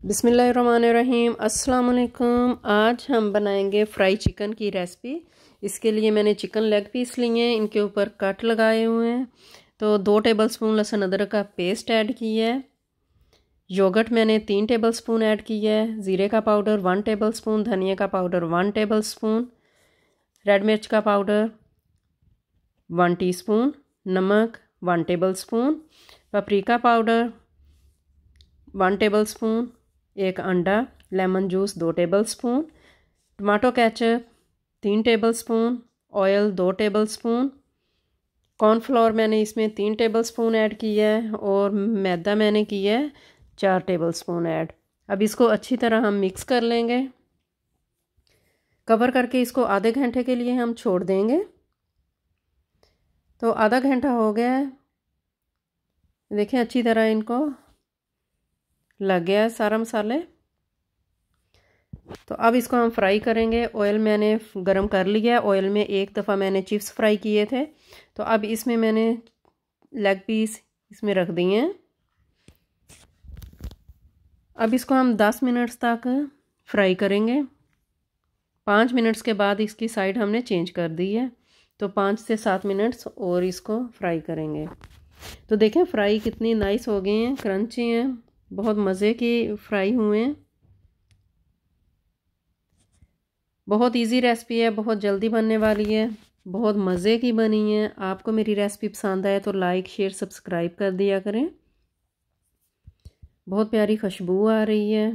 बिस्मिल्लाहिर्रहमानिर्रहीम। अस्सलाम वालेकुम। आज हम बनाएंगे फ्राई चिकन की रेसिपी। इसके लिए मैंने चिकन लेग पीस लिए हैं, इनके ऊपर कट लगाए हुए हैं। तो 2 टेबलस्पून लहसुन अदरक का पेस्ट ऐड किया है। योगर्ट मैंने 3 टेबलस्पून ऐड किया है। ज़ीरे का पाउडर 1 टेबलस्पून, धनिया का पाउडर 1 टेबलस्पून, रेड मिर्च का पाउडर 1 टीस्पून, नमक 1 टेबलस्पून, पपरिका पाउडर 1 टेबलस्पून, एक अंडा, lemon juice 2 tablespoon, tomato ketchup 3 tablespoon, oil 2 tablespoon, cornflour मैंने इसमें 3 टेबलस्पून ऐड किया है और मैदा मैंने किया है 4 टेबलस्पून ऐड। अब इसको अच्छी तरह हम मिक्स कर लेंगे। कवर करके इसको आधे घंटे के लिए हम छोड़ देंगे। तो आधा घंटा हो गया है, देखें अच्छी तरह इनको लग गया है सारा मसाले। तो अब इसको हम फ्राई करेंगे। ऑयल मैंने गरम कर लिया है। ऑयल में एक दफ़ा मैंने चिप्स फ्राई किए थे। तो अब इसमें मैंने लेग पीस इसमें रख दिए हैं। अब इसको हम 10 मिनट्स तक फ्राई करेंगे। 5 मिनट्स के बाद इसकी साइड हमने चेंज कर दी है। तो 5 से 7 मिनट्स और इसको फ्राई करेंगे। तो देखें फ्राई कितनी नाइस हो गई हैं, क्रंची हैं, बहुत मज़े की फ्राई हुए हैं। बहुत इजी रेसिपी है, बहुत जल्दी बनने वाली है, बहुत मज़े की बनी है। आपको मेरी रेसिपी पसंद आए तो लाइक शेयर सब्सक्राइब कर दिया करें। बहुत प्यारी खुशबू आ रही है।